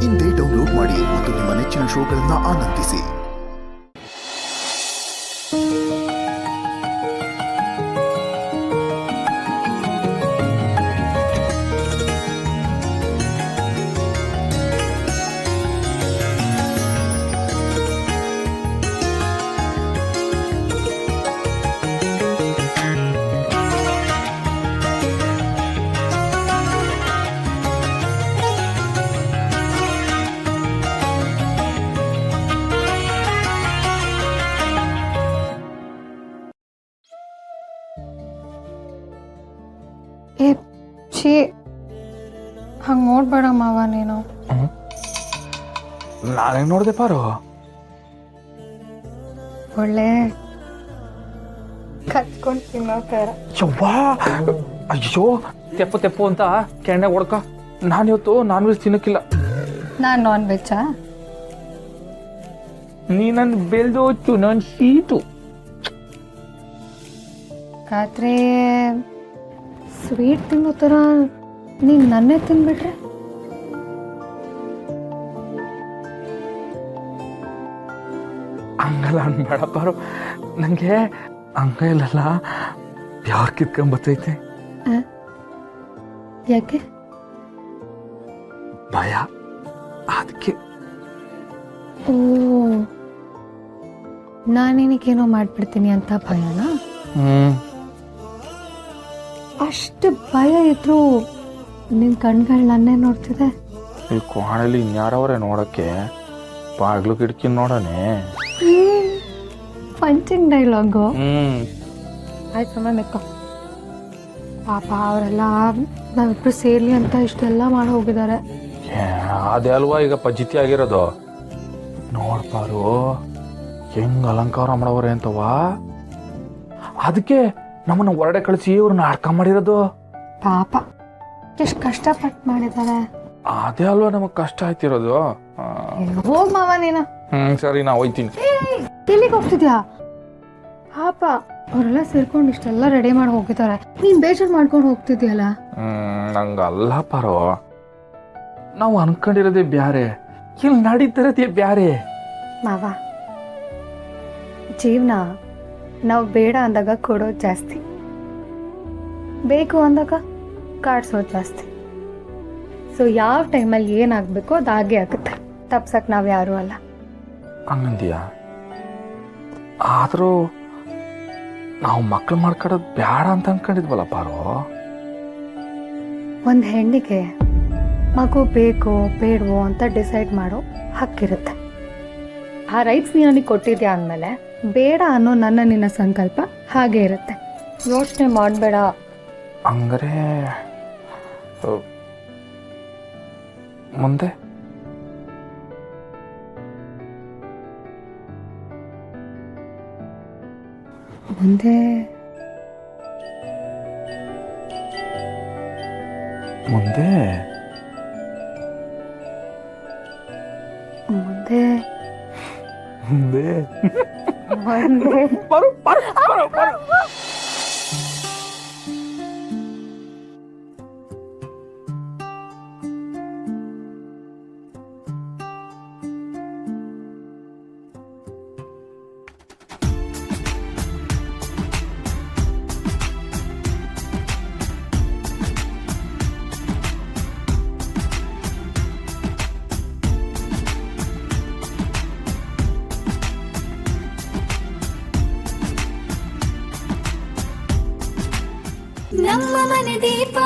ಇಂದೇ ಡೌನ್ಲೋಡ್ ಮಾಡಿ ಮತ್ತು ನಿಮ್ಮ ನೆಚ್ಚಿನ ಶೋಗಳನ್ನು ಆನಂದಿಸಿ. ಏ ಛೀ ಹಂಗೆ ನೋಡ್ಬೇಡ ಮಾವ ನೀನು. ನಾನೇ ನೋಡಿದೆ ಪಾರು, ಒಳ್ಳೆ ಕತ್ಕೊಂಡು ತಿನ್ನೋ ಥರ. ಯವ್ವಾ ಅಯ್ಯೋ ತೆಪ್ಪು ತೆಪ್ಪು ಅಂತ ಕೆಣ್ಣೆ ಹೊಡ್ಕ. ನಾನಿವತ್ತು ನಾನ್ ವೆಜ್ ತಿನ್ನಕ್ಕಿಲ್ಲ. ನಾನು ನಾನ್ ವೆಜ್ಜಾ? ನೀ ನನ್ನ ಬೆಲ್ದೋಚು, ನನ್ನ ಶೀಟು. ರಾತ್ರಿ ಸ್ವೀಟ್ ತಿನ್ನೋ ಥರ ನೀನು ನನ್ನೇ ತಿನ್ಬಿಟ್ರೆ ಹಂಗಲ್ಲ ಅನ್ಬೇಡ ಪಾರು, ನನಗೆ ಹಂಗಲ್ಲ ಯಾರು ಕಿತ್ಕೊಂಬತ್ತೈತೆ. ಯಾಕೆ? ಭಯ, ಅದಕ್ಕೆ. ಓ, ನಾನೇನಕ್ಕೇನೋ ಮಾಡ್ಬಿಡ್ತೀನಿ ಅಂತ ಭಯನಾ? ಅಷ್ಟು ಭಯ ಇದ್ರು ನಿನ್ನ ಕಣ್ಗಳು ನನ್ನೇ ನೋಡ್ತಿದೆ. ಈ ಕೋಣೆಲಿ ಇನ್ಯಾರವ್ರೆ ನೋಡಕ್ಕೆ? ಬಾಗ್ಲು ಕಿಟಕಿ ನೋಡನೆ. Punching dialogue. ಆಯ್ತು ಮೆಕ್ಕ. ಪಾಪ ಅವರೆಲ್ಲ ನಾವಿಬ್ರು ಸೇರ್ಲಿ ಅಂತ ಇಷ್ಟೆಲ್ಲ ಮಾಡಿ ಹೋಗಿದ್ದಾರೆ. ಅದೇ ಅಲ್ವಾ ಈಗ ಪದ್ಧತಿ ಆಗಿರೋದು. ನೋಡ್ಪಾರು ಹೆಂಗ್ ಅಲಂಕಾರ ಮಾಡವ್ರೆ ಅಂತವಾ. ಅದಕ್ಕೆ ನಮ್ಮನ್ನ ಹೊರಡೆ ಕಳಿಸಿ ಇವ್ರನ್ನ ನಾಟಕ ಮಾಡಿರೋದು. ಪಾಪ ಎಷ್ಟು ಕಷ್ಟಪಟ್ಟು ಮಾಡಿದ್ದಾರೆ. ಅದೇ ಅಲ್ವಾ ನಮಗ್ ಕಷ್ಟ ಆಯ್ತಿರೋದು. ಹೋಗ್ ಮಾವ ನೀನು. ಸರಿ, ನಾ ಹೋಯ್ತೀನಿ. ಎಲ್ಲಿಗೆ ಹೋಗ್ತಿದ್ಯಾ? ಪಾಪ ಅವರೆಲ್ಲ ಸೇರ್ಕೊಂಡು ಇಷ್ಟೆಲ್ಲ ರೆಡಿ ಮಾಡಿ ಹೋಗಿದ್ದಾರೆ, ನೀನ್ ಬೇಜಾರು ಮಾಡ್ಕೊಂಡು ಹೋಗ್ತಿದ್ಯಲ್ಲ. ನಂಗಲ್ಲ ಪಾರೋ, ನಾವು ಅನ್ಕೊಂಡಿರೋದೇ ಬ್ಯಾರೆ, ಇಲ್ಲಿ ನಡೀತಿರೋದೇ ಬ್ಯಾರೆ. ಮಾವ, ಜೀವನ ನಾವು ಬೇಡ ಅಂದಾಗ ಕೊಡೋದು ಜಾಸ್ತಿ, ಬೇಕು ಅಂದಾಗ ಕಾಡ್ಸೋದು ಜಾಸ್ತಿ. ಸೊ ಯಾವ ಟೈಮಲ್ಲಿ ಏನಾಗಬೇಕೋ ಅದು ಹಾಗೆ ಆಗುತ್ತೆ. ತಪ್ಸಕ್ಕೆ ನಾವು ಯಾರೂ ಅಲ್ಲ. ಹಂಗಂತೀಯ? ಆದರೂ ನಾವು ಮಕ್ಳು ಮಾಡ್ಕೊಡೋದು ಬ್ಯಾಡ ಅಂತ ಅನ್ಕೊಂಡಿದ್ವಲ್ಲ ಪಾರೋ. ಒಂದು ಹೆಣ್ಣಿಗೆ ಮಗು ಬೇಕೋ ಬೇಡವೋ ಅಂತ ಡಿಸೈಡ್ ಮಾಡೋ ಹಕ್ಕಿರುತ್ತೆ. ಆ ರೈಟ್ಸ್ ನೀನು ನನಗೆ ಕೊಟ್ಟಿದ್ಯಾ ಅಂದಮೇಲೆ ಬೇಡ ಅನ್ನೋ ನಿನ್ನ ಸಂಕಲ್ಪ ಹಾಗೆ ಇರುತ್ತೆ. ಯೋಚನೆ ಮಾಡಬೇಡ. ಹಂಗಾರೆ ಮುಂದೆ ಮುಂದೆ ಮುಂದೆ ಮುಂದೆ ಮುಂದೆ ಮುಂದೆ ಬರು ಬರು ಬರು ಬರು. ನಮ್ಮ ಮನೆ ದೀಪ